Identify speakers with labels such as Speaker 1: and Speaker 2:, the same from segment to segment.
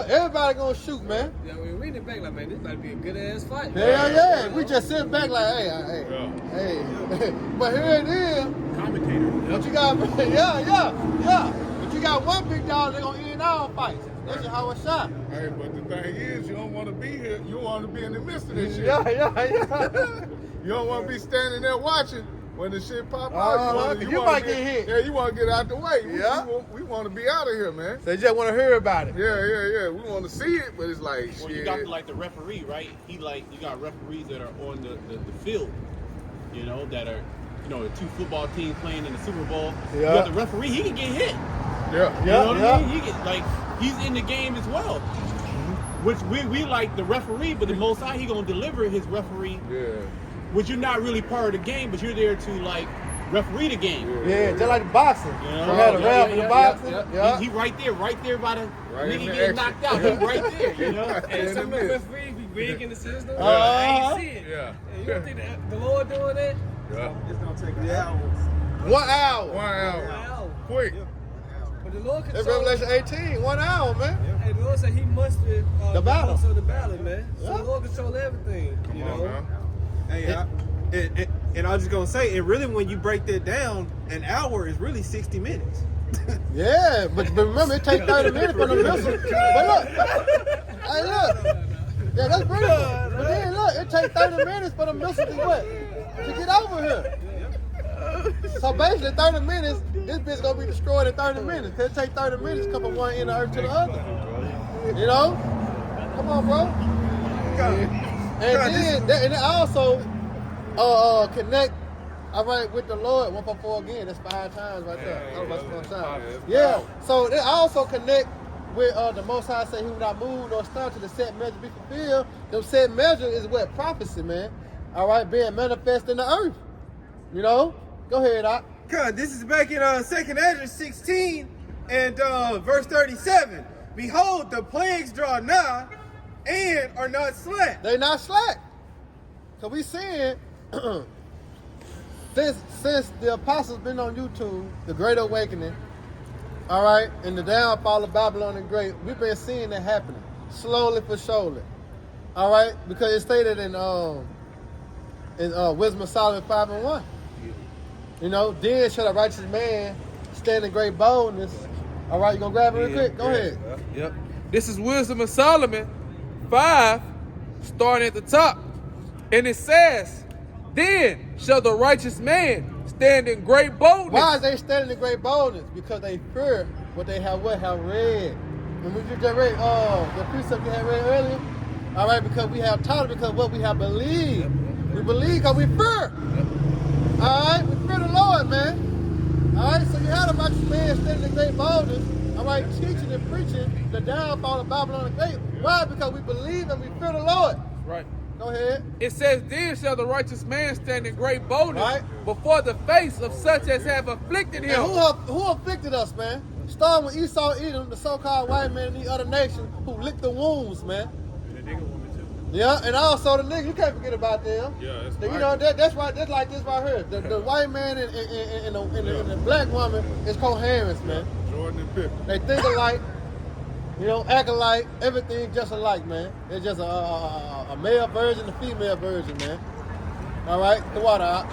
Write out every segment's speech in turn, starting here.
Speaker 1: Yeah, everybody gonna shoot, man.
Speaker 2: Yeah, we read it back like, man, this might be a good ass fight.
Speaker 1: Hell yeah. We just sit back like, hey. But here it is.
Speaker 3: Commentator.
Speaker 1: But you got, yeah. But you got one big dog that gonna end all fights. That's just how it's shot.
Speaker 3: Hey, but the thing is, you don't want to be here. You want to be in the midst of this shit.
Speaker 1: Yeah.
Speaker 3: You don't want to be standing there watching when the shit pop out.
Speaker 1: You might get hit.
Speaker 3: Yeah, you want to get out the way.
Speaker 1: Yeah.
Speaker 3: We want to be out of here, man.
Speaker 1: They just want to hear about it.
Speaker 3: Yeah. We want to see it, but it's like,
Speaker 4: Well,
Speaker 3: shit.
Speaker 4: you got the referee, right? You got referees that are on the field, that are, the two football teams playing in the Super Bowl.
Speaker 1: Yeah.
Speaker 4: You got the referee, he can get hit.
Speaker 3: Yeah.
Speaker 4: You know what I mean? He get, he's in the game as well. Which we like the referee, but the Most High, he gonna deliver his referee.
Speaker 3: Yeah.
Speaker 4: Which you're not really part of the game, but you're there to referee the game.
Speaker 1: Yeah, just like boxing.
Speaker 4: You
Speaker 1: You
Speaker 4: know?
Speaker 1: had a ref in the boxing.
Speaker 4: Yeah. He right there by the nigga getting knocked out. He right there,
Speaker 2: And some of the referees be big in the system.
Speaker 1: Uh-huh.
Speaker 2: I ain't see it.
Speaker 3: Yeah.
Speaker 2: And you don't think that the Lord doing that?
Speaker 3: Yeah.
Speaker 5: It's gonna take an hour.
Speaker 1: 1 hour.
Speaker 3: 1 hour.
Speaker 2: Wow.
Speaker 3: Quick.
Speaker 2: But the Lord
Speaker 1: That's
Speaker 2: controls.
Speaker 1: Revelation 18, 1 hour, man.
Speaker 2: Hey, the Lord said He mustered
Speaker 1: The battle.
Speaker 2: So the battle, man. So
Speaker 1: Yeah.
Speaker 2: the Lord control everything.
Speaker 3: Come on, man.
Speaker 5: Hey, and I was just gonna say, and really, when you break that down, an hour is really 60 minutes.
Speaker 1: Yeah, but remember, it takes 30 minutes for the missile. But look. Hey, look. Yeah, that's pretty good. But then, look, it takes 30 minutes for the missile to what? To get over here. So basically, 30 minutes, this bitch gonna be destroyed in 30 minutes. It take 30 minutes to come from one end of the earth to the other. You know? Come on, bro. And then also connect, all right, with the Lord. 144 again. That's 5 times right there.
Speaker 3: Yeah,
Speaker 1: That's one time.
Speaker 3: yeah.
Speaker 1: Yeah. So it also connect with the Most High say He will not move nor start till the set measure be fulfilled. Them set measure is what? Prophecy, man. All right, being manifest in the earth. You know? Go ahead, Doc.
Speaker 5: God, this is back in 2nd Ezra 16 and verse 37. Behold, the plagues draw nigh and are not slack.
Speaker 1: They not slack. Cause we seeing since the apostles been on YouTube, the Great Awakening, all right, and the downfall of Babylon the Great, we've been seeing that happening slowly for surely. All right, because it stated in Wisdom of Solomon 5:1. Then shall a righteous man stand in great boldness. All right, you gonna grab it real quick? Go ahead.
Speaker 6: Yep. This is Wisdom of Solomon 5, starting at the top. And it says, then shall the righteous man stand in great boldness.
Speaker 1: Why is they standing in great boldness? Because they fear what they have read. And we just read the precept we had read earlier. All right, because we have taught it, because what we have believed. We believe because we fear. All right, we fear the Lord, man. All right, so you had a righteous man standing in great boldness. All right, teaching and preaching the downfall of Babylon the Great. Why? Because we believe and we fear the Lord.
Speaker 6: Right.
Speaker 1: Go ahead.
Speaker 6: It says, then shall the righteous man stand in great boldness
Speaker 1: Right.
Speaker 6: before the face of such as have afflicted him.
Speaker 1: And who afflicted us, man? Starting with Esau, Edom, the so-called white man, and the other nations who licked the wounds, man.
Speaker 3: And the nigga woman too.
Speaker 1: Yeah, and also the nigga, you can't forget about them.
Speaker 3: Yeah, that's
Speaker 1: You know, that's right. That's like this right here. The white man and the black woman is coherence, man.
Speaker 3: Jordan and Pippen.
Speaker 1: They think alike, act alike, everything just alike, man. It's just a male version, a female version, man. All right, the water out.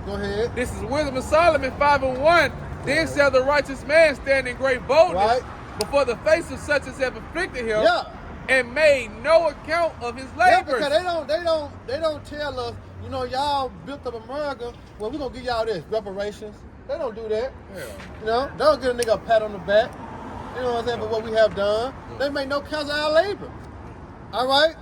Speaker 1: Go ahead.
Speaker 6: This is Wisdom of Solomon 5:1. Then shall the righteous man stand in great boldness
Speaker 1: Right.
Speaker 6: before the face of such as have afflicted him.
Speaker 1: Yeah.
Speaker 6: And made no account of his
Speaker 1: Yeah,
Speaker 6: labors.
Speaker 1: because they don't tell us, y'all built up America, well, we're gonna give y'all this, reparations. They don't do that.
Speaker 3: Yeah.
Speaker 1: They don't give a nigga a pat on the back. You know what I'm saying, for what we have done. They make no count of our labor. All right?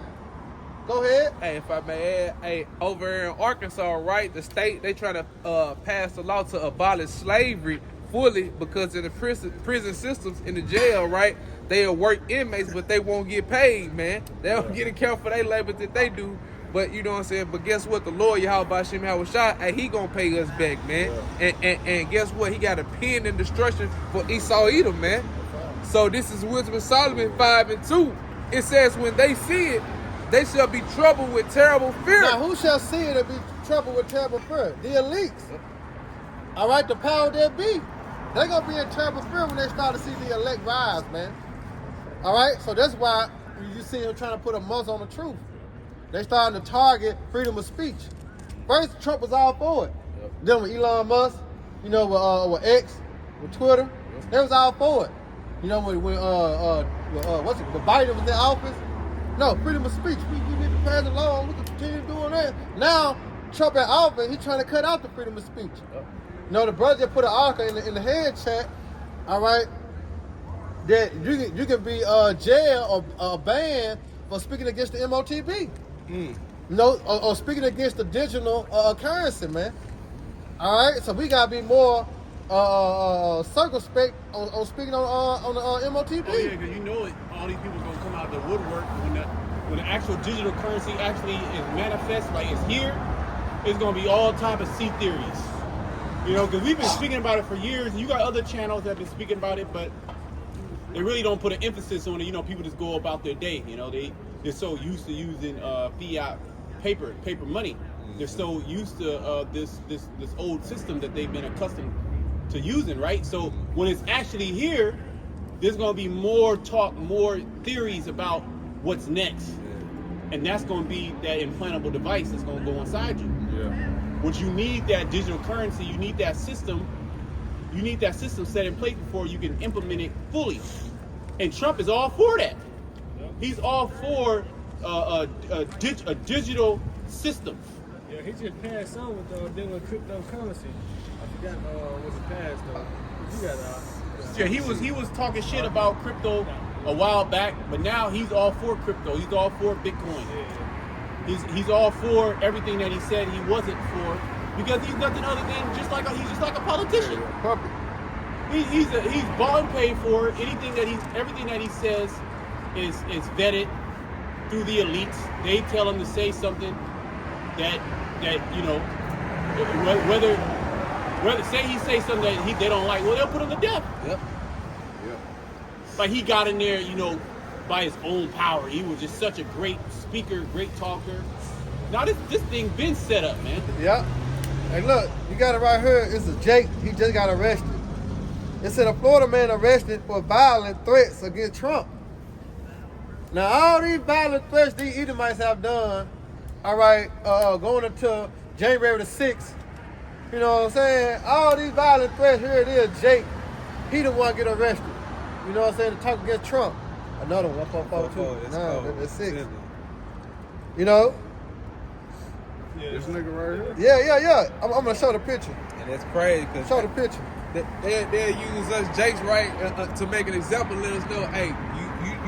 Speaker 1: Go ahead.
Speaker 6: Hey, if I may add, hey, over in Arkansas, right, the state, they trying to pass a law to abolish slavery fully because in the prison systems, in the jail, right, they'll work inmates, but they won't get paid, man. They don't get account for their labor that they do. But you know what I'm saying? But guess what? The Lord, Yahweh Shem Shah, hey, he gonna pay us back, man. Yeah. And guess what? He got a pen in destruction for Esau Edom, man. So this is Wisdom of Solomon 5:2. It says, when they see it, they shall be troubled with terrible fear.
Speaker 1: Now, who shall see it and be troubled with terrible fear? The elites. All right, the power there be. They're going to be in terrible fear when they start to see the elect rise, man. All right, so that's why you see him trying to put a muzzle on the truth. They starting to target freedom of speech. First, Trump was all for it. Then with Elon Musk, you know, with X, with Twitter, they was all for it. You know, when Biden was in office, no, freedom of speech. We need to pass the law. We can continue doing that. Now, Trump in office, he's trying to cut out the freedom of speech. You know, the brother just put an article in the head chat, all right, that you can be jailed or banned for speaking against the MOTB. You know, or speaking against the digital currency, man. All right, so we gotta be more circumspect on speaking on the MOTB.
Speaker 4: Oh yeah, because you know it, all these people gonna come out of the woodwork when the actual digital currency actually is manifest, like it's here. It's gonna be all type of sea theories. You know, because we've been speaking about it for years. You got other channels that have been speaking about it, but they really don't put an emphasis on it. You know, people just go about their day. You know, they're so used to using fiat paper money. They're so used to this old system that they've been accustomed to using, right? So when it's actually here, there's gonna be more talk, more theories about what's next, and that's gonna be that implantable device that's gonna go inside you.
Speaker 3: Yeah.
Speaker 4: Which you need that digital currency, you need that system. You need that system set in place before you can implement it fully. And Trump is all for that. He's all for a digital system.
Speaker 2: Yeah, he just passed on with dealing with cryptocurrency. I forgot what he passed though. You got
Speaker 4: Yeah, he was talking shit about crypto a while back, but now he's all for crypto. He's all for Bitcoin. He's all for everything that he said he wasn't for, because he's nothing other than just like a politician. He's bought and paid for it. Everything that he says is vetted through the elites. They tell him to say something that you know, whether say he say something that they don't like, well, they'll put him to death.
Speaker 5: Yep.
Speaker 4: Like he got in there, you know, by his own power. He was just such a great speaker, great talker. Now this thing been set up, man.
Speaker 1: Yeah. Hey, look, you got it right here. It's a Jake. He just got arrested. It said a Florida man arrested for violent threats against Trump. Now, all these violent threats these Edomites have done, all right, going into January the 6th, you know what I'm saying? All these violent threats, here it is, Jake. He the one get arrested. You know what I'm saying? To talk against Trump. Another one, 144. No, that's 6. You know?
Speaker 3: This nigga right here?
Speaker 1: Yeah. I'm gonna show the picture.
Speaker 5: And that's crazy because
Speaker 1: Show the picture.
Speaker 5: they'll use us Jake's right to make an example. Let us know, hey,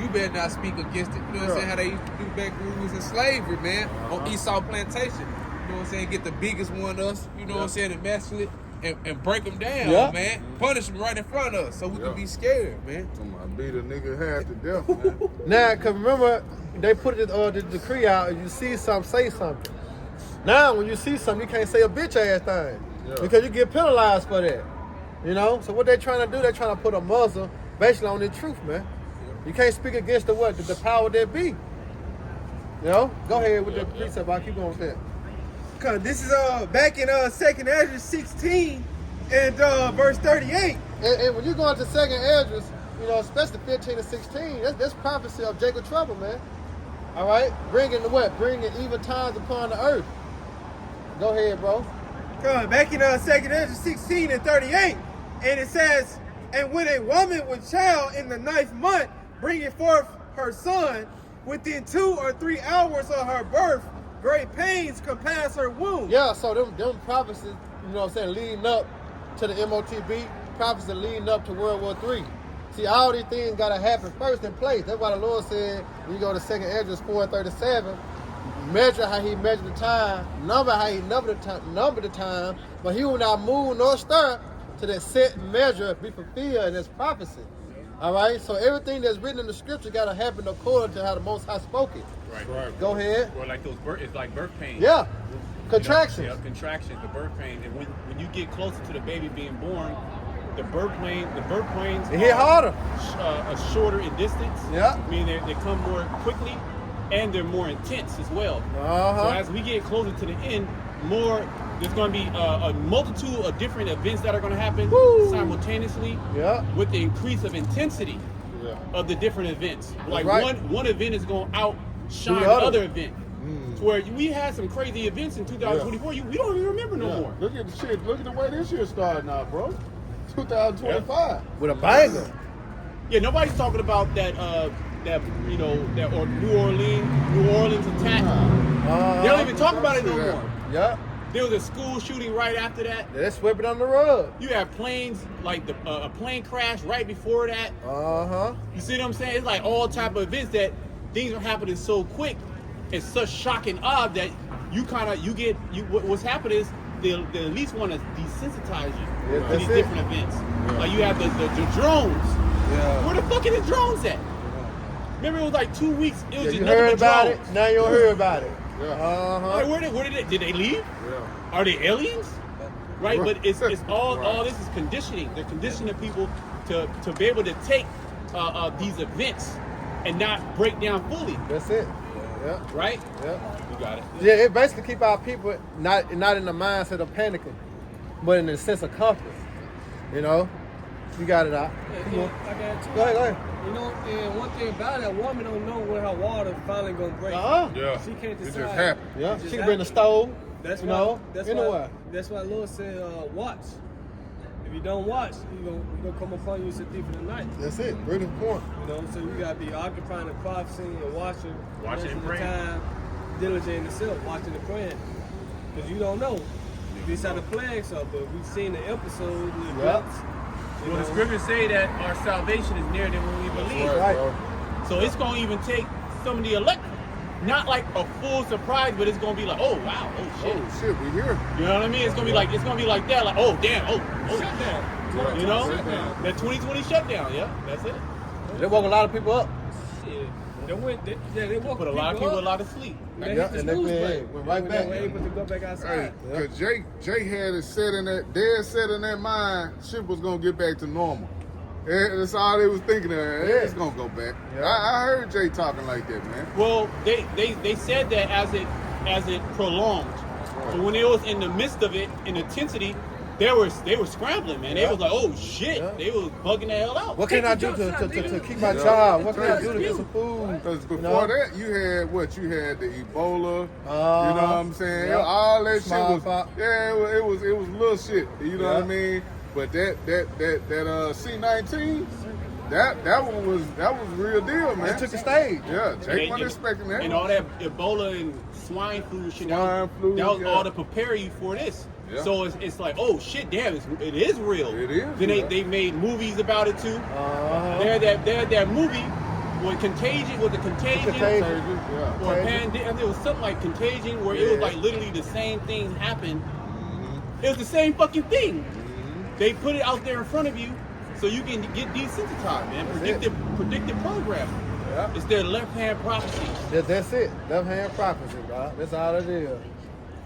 Speaker 5: you better not speak against it. You know what I'm saying? How they used to do back when we was in slavery, man, on Esau plantation. You know what I'm saying? Get the biggest one of us. You know what I'm saying? Emasculate and break them down, man. Punish them right in front of us so we can be scared, man.
Speaker 3: I beat a nigga half to death, man.
Speaker 1: Now, cause remember they put the decree out. And you see something, say something. Now, when you see something, you can't say a bitch ass thing because you get penalized for that. You know. So what they trying to do? They trying to put a muzzle basically on the truth, man. You can't speak against the what? The power that be. You know. Go ahead with the precept. I'll keep going with that.
Speaker 5: Cause this is back in 2nd Ezra 16 and verse 38.
Speaker 1: And when you go into 2nd Ezra, you know, especially 15 and 16, that's prophecy of Jacob trouble, man. All right, bringing the what? Bringing evil times upon the earth. Go ahead, bro.
Speaker 5: Back in 2nd Ezra 16 and 38, and it says, and when a woman with child in the 9th month bringing forth her son, within 2 or 3 hours of her birth, great pains compass her womb.
Speaker 1: Yeah, so them prophecies, you know what I'm saying, leading up to the MOTB, prophecies leading up to World War III. See, all these things got to happen first in place. That's why the Lord said, when you go to 2nd Ezra 4:37, measure how he measured the time, number how he numbered the time, but he will not move nor stir to that set measure be fulfilled in his prophecy. All right, so everything that's written in the scripture got to happen according to how the Most High spoke it.
Speaker 4: Right.
Speaker 1: Go ahead.
Speaker 4: Or like it's like birth pains.
Speaker 1: Yeah, contractions.
Speaker 4: You know, contractions, the birth pains. And when you get closer to the baby being born, the birth pains
Speaker 1: It hit harder.
Speaker 4: Shorter in distance.
Speaker 1: Yeah.
Speaker 4: Meaning they come more quickly, and they're more intense as well. So as we get closer to the end, there's going to be a multitude of different events that are going to happen simultaneously with the increase of intensity. of the different events. Like
Speaker 1: right.
Speaker 4: one event is going to outshine
Speaker 1: Do
Speaker 4: the
Speaker 1: the other.
Speaker 4: other event. To where we had some crazy events in 2024. We don't even remember no more.
Speaker 3: Look at the shit. Look at the way this year started now, bro. 2025.
Speaker 1: With a banger.
Speaker 4: Yeah, nobody's talking about that New Orleans attack. They don't even talk about it no more.
Speaker 1: Yeah.
Speaker 4: There was a school shooting right after that.
Speaker 1: They swept it on the rug.
Speaker 4: You have planes, like a plane crash right before that. You see what I'm saying? It's like all type of events that things are happening so quick. It's such shock and awe that what's happening is they at least want to desensitize you to these different events. Like you have the drones. Yeah. Where the fuck are the drones at? Remember it was like 2 weeks. It was just
Speaker 1: you
Speaker 4: nothing
Speaker 1: heard
Speaker 4: but
Speaker 1: about
Speaker 4: drones.
Speaker 1: it. Now you don't hear about it.
Speaker 4: Like, where did they leave?
Speaker 3: Yeah.
Speaker 4: Are they aliens? Right, but it's all this is conditioning. They're conditioning people to be able to take these events and not break down fully.
Speaker 1: That's it. Yeah.
Speaker 4: Right?
Speaker 1: Yeah.
Speaker 4: You got it.
Speaker 1: Yeah, it basically keep our people not in the mindset of panicking, but in the sense of comfort. You know? You got it out.
Speaker 2: Yeah, I got two.
Speaker 1: Go ahead.
Speaker 2: You know, and one thing about it, a woman don't know when her water finally gonna break.
Speaker 3: Yeah.
Speaker 2: She can't decide.
Speaker 3: It just happened.
Speaker 1: Yeah.
Speaker 2: It just
Speaker 1: She can bring the
Speaker 2: happened.
Speaker 1: stove.
Speaker 2: That's
Speaker 1: you
Speaker 2: why.
Speaker 1: know.
Speaker 2: That's
Speaker 1: Anyway.
Speaker 2: why. That's why Lord said, watch. If you don't watch, you gonna come upon you as a thief in the night.
Speaker 1: That's it. Bring the point.
Speaker 2: You know, so you gotta be occupying the prophecy and watching most
Speaker 4: and
Speaker 2: of the
Speaker 4: praying.
Speaker 2: time, diligent in yourself, watching and praying. Because you don't know. This how the plagues are, but we've seen the episodes and the
Speaker 1: Yep.
Speaker 2: events.
Speaker 4: Well, the scriptures say that our salvation is nearer than when we believe.
Speaker 1: Right.
Speaker 4: So it's going to even take some of the elect, not like a full surprise, but it's going to be like, oh wow, oh shit.
Speaker 3: Oh shit, we here.
Speaker 4: You know what I mean? It's going to be like that, like oh damn, oh
Speaker 2: Shutdown.
Speaker 4: you know,
Speaker 2: Shutdown.
Speaker 4: that 2020 shutdown. Yeah, that's it.
Speaker 1: They woke a lot of people up.
Speaker 2: Shit. They woke
Speaker 4: Put a lot of people a
Speaker 2: up.
Speaker 4: lot of sleep.
Speaker 2: They
Speaker 1: Yeah,
Speaker 2: hit the
Speaker 1: and they
Speaker 2: snooze
Speaker 1: went
Speaker 2: button.
Speaker 1: right
Speaker 2: They
Speaker 1: back.
Speaker 2: were able to go back
Speaker 3: Hey,
Speaker 2: outside.
Speaker 3: cause Jay had it set in that mind, shit was gonna get back to normal. That's all they was thinking of. It's gonna go back.
Speaker 1: Yeah.
Speaker 3: I heard Jay talking like that, man.
Speaker 4: Well, they said that as it prolonged. So when it was in the midst of it, in intensity, they were scrambling, man. They was like, oh shit, they was bugging the hell out.
Speaker 1: What can I do to keep my job? What can I do to get some food?
Speaker 3: Because before
Speaker 1: know?
Speaker 3: that, you had the Ebola. You know
Speaker 1: Uh-huh.
Speaker 3: what I'm saying?
Speaker 1: Yep.
Speaker 3: All that shit was,
Speaker 1: Smallpox.
Speaker 3: it was little shit. You know what I
Speaker 1: Yeah.
Speaker 3: mean? But that C-19, that one was real deal, man.
Speaker 1: They took the stage.
Speaker 3: Yeah, Jake
Speaker 4: And-
Speaker 3: wasn't expecting that.
Speaker 4: And all that Ebola and swine flu shit.
Speaker 3: Swine flu,
Speaker 4: that was
Speaker 3: yeah.
Speaker 4: all to prepare you for this.
Speaker 3: Yeah.
Speaker 4: So it's like, oh shit, damn, it is real.
Speaker 3: It is,
Speaker 4: Then
Speaker 3: yeah.
Speaker 4: they made movies about it too. They had that movie when Contagion was the Contagion.
Speaker 1: Contagion.
Speaker 3: Yeah.
Speaker 4: Or Pandemic. It was something like Contagion where it was like literally the same thing happened. It was the same fucking thing. They put it out there in front of you so you can get desensitized, man. Predictive programming.
Speaker 1: Yeah.
Speaker 4: It's their left-hand prophecy.
Speaker 1: That's it. Left hand prophecy, dog. That's all it is.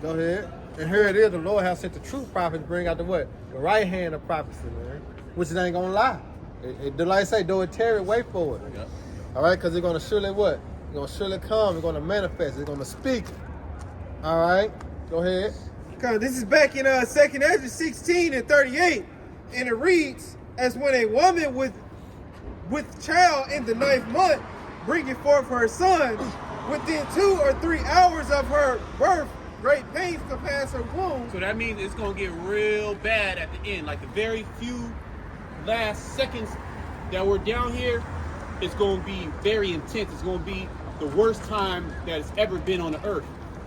Speaker 1: Go ahead. And here it is. The Lord has sent the true prophet to bring out the what? The right hand of prophecy, man. Which it ain't gonna lie. Like I say, though it tarry, wait for it.
Speaker 4: Yeah.
Speaker 1: All right, because it's gonna surely what? It's gonna surely come. It's gonna manifest. It's gonna speak. All right. Go ahead.
Speaker 7: This is back in 2nd Ezra 16 and 38, and it reads, as when a woman with child in the 9th month bringeth forth her son, within 2 or 3 hours of her birth, great pains compass her womb.
Speaker 4: So that means it's gonna get real bad at the end. Like the very few last seconds that we're down here, it's gonna be very intense. It's gonna be the worst time that it's ever been on the earth.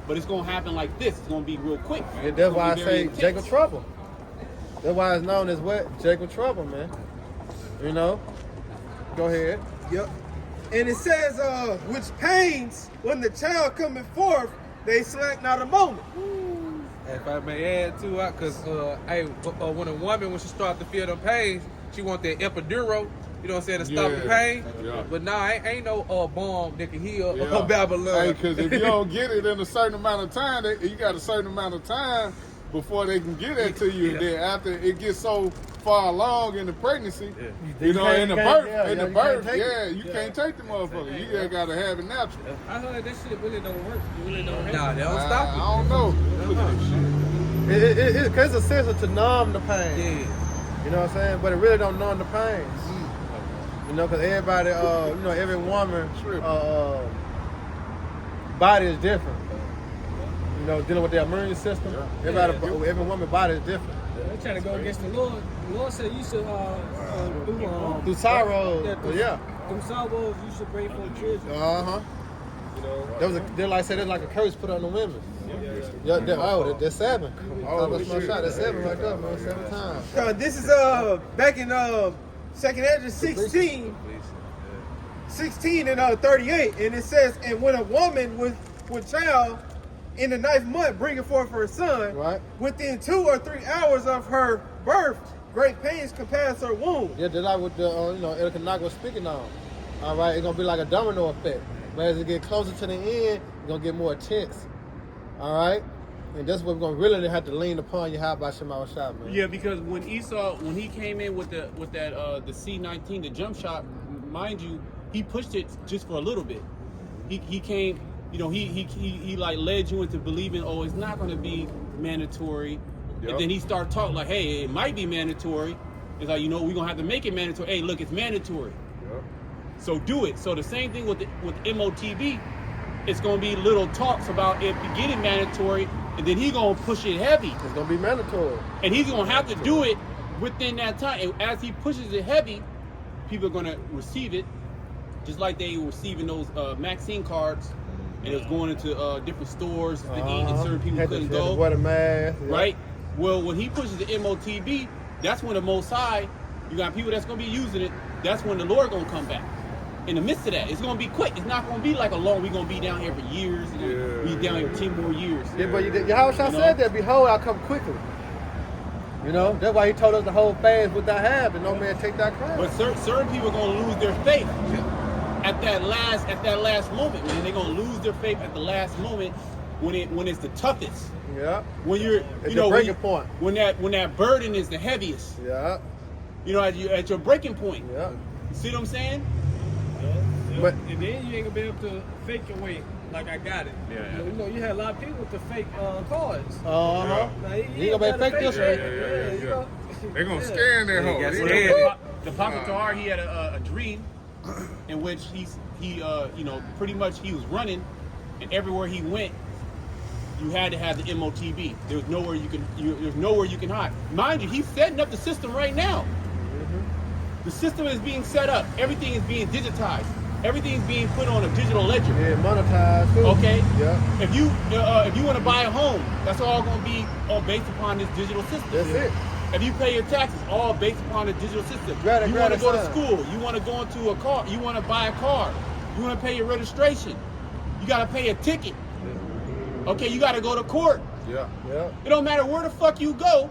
Speaker 4: But it's gonna happen like this. It's gonna be real quick. Man.
Speaker 1: And that's
Speaker 4: It's
Speaker 1: why I
Speaker 4: gonna be very
Speaker 1: say
Speaker 4: intense.
Speaker 1: Jacob Trouble. That's why it's known as what? Jacob Trouble, man. You know? Go ahead.
Speaker 7: Yep. And it says, which pains, when the child cometh forth, they slack not a moment.
Speaker 6: If I may add to it, because when a woman, when she starts to feel them pains, she want that epidural, you know what I'm saying, to stop the pain.
Speaker 3: Yeah.
Speaker 6: But nah, ain't no balm that can heal
Speaker 3: Yeah.
Speaker 6: Babylon.
Speaker 3: Hey, because if you don't get it in a certain amount of time, you got a certain amount of time before they can get that to you. And then after it gets so far along in the pregnancy, you know, in the birth, you can't take the motherfucker. You just got to have it natural.
Speaker 2: I heard that shit really don't work. It really don't help.
Speaker 6: Nah, they don't
Speaker 3: I
Speaker 6: stop it.
Speaker 3: don't know. Look at this shit.
Speaker 1: It's essential to numb the pain.
Speaker 6: Yeah.
Speaker 1: You know what I'm saying? But it really don't numb the pain. You know, because everybody, every woman body is different. You know, dealing with their immune system. Every woman's body is different.
Speaker 2: They're trying to go against the Lord. The Lord said you should
Speaker 1: Through sorrow,
Speaker 2: through sorrows you should bring forth children. You know,
Speaker 1: They're like say there's like a curse put on the women. There's 7. That's my shot. That's 7 right there, man. 7 times.
Speaker 7: This is back in 2nd Ezra 16 and 38, and it says, and when a woman with child in the 9th month bringing forth her son,
Speaker 1: right,
Speaker 7: within 2 or 3 hours of her birth, great pains compass her womb.
Speaker 1: Yeah, just like with the El Kanaka was speaking on. All right, it's gonna be like a domino effect. But as it get closer to the end, it's gonna get more intense. All right, and that's what we're gonna really have to lean upon your by Shema Shah, man.
Speaker 4: Yeah, because when Esau, when he came in with that the C-19, the jump shot, mind you, he pushed it just for a little bit. He came, he like led you into believing, oh, it's not gonna be mandatory. And then he started talking like, hey, it might be mandatory. It's like, we're gonna have to make it mandatory. Hey, look, it's mandatory. So do it. So the same thing with MOTB. It's gonna be little talks about it getting mandatory, and then he's gonna push it heavy.
Speaker 1: It's gonna be mandatory.
Speaker 4: And he's gonna have to do it within that time. And as he pushes it heavy, people are gonna receive it, just like they were receiving those vaccine cards, and it's going into different stores to eat, and certain people couldn't go.
Speaker 1: Wear the mask,
Speaker 4: right? Well, when he pushes the MOTB, that's when the Most High, you got people that's gonna be using it. That's when the Lord gonna come back. In the midst of that, it's gonna be quick. It's not gonna be like a long. We're gonna be down here for years. We're gonna be down here for 10 more years.
Speaker 1: Yeah, but Yahweh said that, behold, I'll come quickly. That's why he told us to hold fast with thy hand, and no man take thy crown.
Speaker 4: But certain people are gonna lose their faith at that last moment. Man, they're gonna lose their faith at the last moment when it's the toughest.
Speaker 1: Yeah.
Speaker 4: When you're,
Speaker 1: the breaking point.
Speaker 4: When that burden is the heaviest.
Speaker 1: Yeah.
Speaker 4: At your breaking point.
Speaker 1: Yeah.
Speaker 4: You see what I'm saying?
Speaker 2: But and then you ain't gonna be able to fake your way like I got it.
Speaker 4: Yeah.
Speaker 2: You had a lot of people with the fake cards.
Speaker 1: Now, you gonna be fake this
Speaker 3: way? They're gonna scan that hole.
Speaker 4: The Prophet Tahar, he had a dream in which he pretty much he was running, and everywhere he went, you had to have the MOTB. There's nowhere you can hide. Mind you, he's setting up the system right now. The system is being set up. Everything is being digitized. Everything is being put on a digital ledger.
Speaker 1: Yeah, monetized too.
Speaker 4: Okay.
Speaker 1: Yeah.
Speaker 4: If you want to buy a home, that's all going to be all based upon this digital system.
Speaker 1: That's it.
Speaker 4: If you pay your taxes, all based upon the digital system. You want to go to school. You want to go into a car. You want to buy a car. You want to pay your registration. You got to pay a ticket. Okay. You got to go to court.
Speaker 3: Yeah.
Speaker 4: It don't matter where the fuck you go.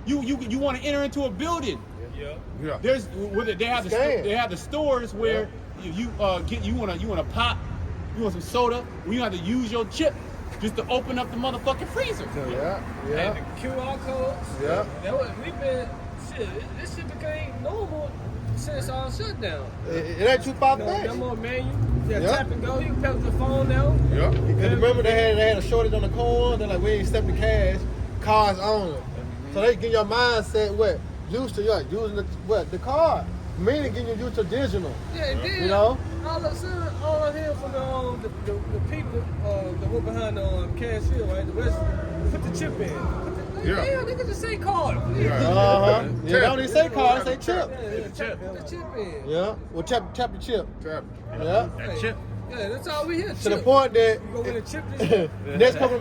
Speaker 4: You want to enter into a building.
Speaker 3: Yeah.
Speaker 4: They have the stores where you want to pop, you want some soda, or you have to use your chip just to open up the motherfucking freezer.
Speaker 1: Yeah.
Speaker 2: And the QR codes.
Speaker 1: Yeah.
Speaker 2: This shit became normal since our shutdown.
Speaker 1: It ain't too far back.
Speaker 2: No more menu. Tap and go. You can pay with your phone now.
Speaker 3: Yeah.
Speaker 1: Because remember they had a shortage on the corn. They're like, we ain't accepting cash, cards only. So they get your mindset used to using the card, meaning getting you used to digital.
Speaker 2: Yeah, and then all of a sudden, all I hear from the people that were behind the cashier, right, the register, put the chip in. They could just say card.
Speaker 1: Yeah, don't even say card, say chip.
Speaker 2: Put the chip in.
Speaker 1: Yeah, well tap the chip.
Speaker 3: Tap.
Speaker 1: Yeah.
Speaker 4: That chip.
Speaker 2: Yeah, that's all we hear.
Speaker 1: To the point that
Speaker 2: you go in and chip this.
Speaker 1: next couple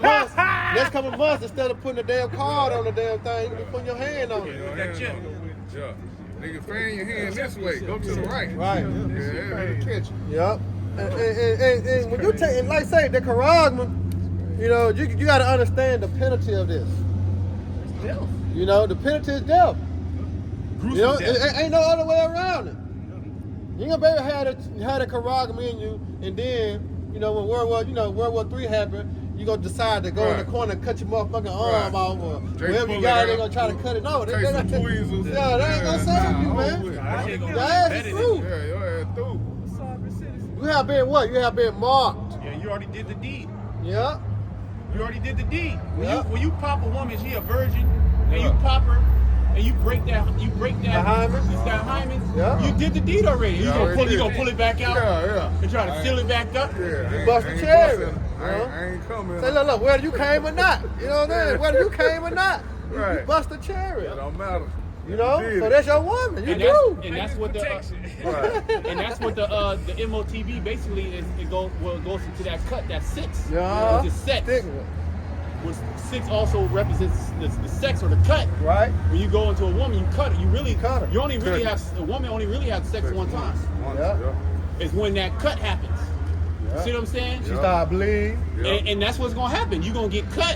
Speaker 1: months, instead of putting a damn card on the damn thing, you can be putting your hand on it.
Speaker 4: That chip.
Speaker 3: Yeah. Nigga, fan your hand this way. Go to the right.
Speaker 1: Right.
Speaker 3: Yeah, catch you.
Speaker 1: Yep. And when you take, and like say, the charagma, you got to understand the penalty of this.
Speaker 2: It's death.
Speaker 1: The penalty is death.
Speaker 4: Gruesome death.
Speaker 1: It ain't no other way around it. You ain't gonna be able to have the charagma in you, and then, when World War III happened, you gonna decide to go in the corner and cut your motherfucking arm off, or wherever you got it, they gonna try to cut it. No, they ain't gonna save you, man. Your ass is through.
Speaker 3: Yeah, your ass through.
Speaker 1: You have been what? You have been marked.
Speaker 4: Yeah, you already did the deed.
Speaker 1: Yeah.
Speaker 4: You already did the deed.
Speaker 1: Yeah.
Speaker 4: When you pop a woman, she a virgin, and you pop her, and you break that
Speaker 1: hymen.
Speaker 4: It's that hymen.
Speaker 1: Yeah.
Speaker 4: You did the deed already. You gonna pull it back out
Speaker 3: Yeah.
Speaker 4: and try to seal it back up.
Speaker 3: Yeah.
Speaker 1: Bust the cherry.
Speaker 3: I ain't coming.
Speaker 1: Say, look, whether you came or not. You know what I'm saying? Whether you came or not. You
Speaker 3: Right.
Speaker 1: bust the cherry.
Speaker 3: It don't matter.
Speaker 1: You know?
Speaker 3: did
Speaker 1: So
Speaker 3: it.
Speaker 1: that's your woman. You do.
Speaker 4: And that's what the
Speaker 3: Right.
Speaker 4: and that's what the MOTB basically is. It goes into that cut, that 6.
Speaker 1: Yeah.
Speaker 4: Which is sex.
Speaker 1: Thick.
Speaker 4: Which 6 also represents the sex or the cut.
Speaker 1: Right.
Speaker 4: When you go into a woman, you cut it. You really
Speaker 1: Cut her.
Speaker 4: You only really have a woman only really has sex one time.
Speaker 1: Yeah.
Speaker 4: It's when that cut happens.
Speaker 1: Yeah.
Speaker 4: See what I'm saying?
Speaker 1: She started bleeding.
Speaker 4: And that's what's gonna happen. You're gonna get cut.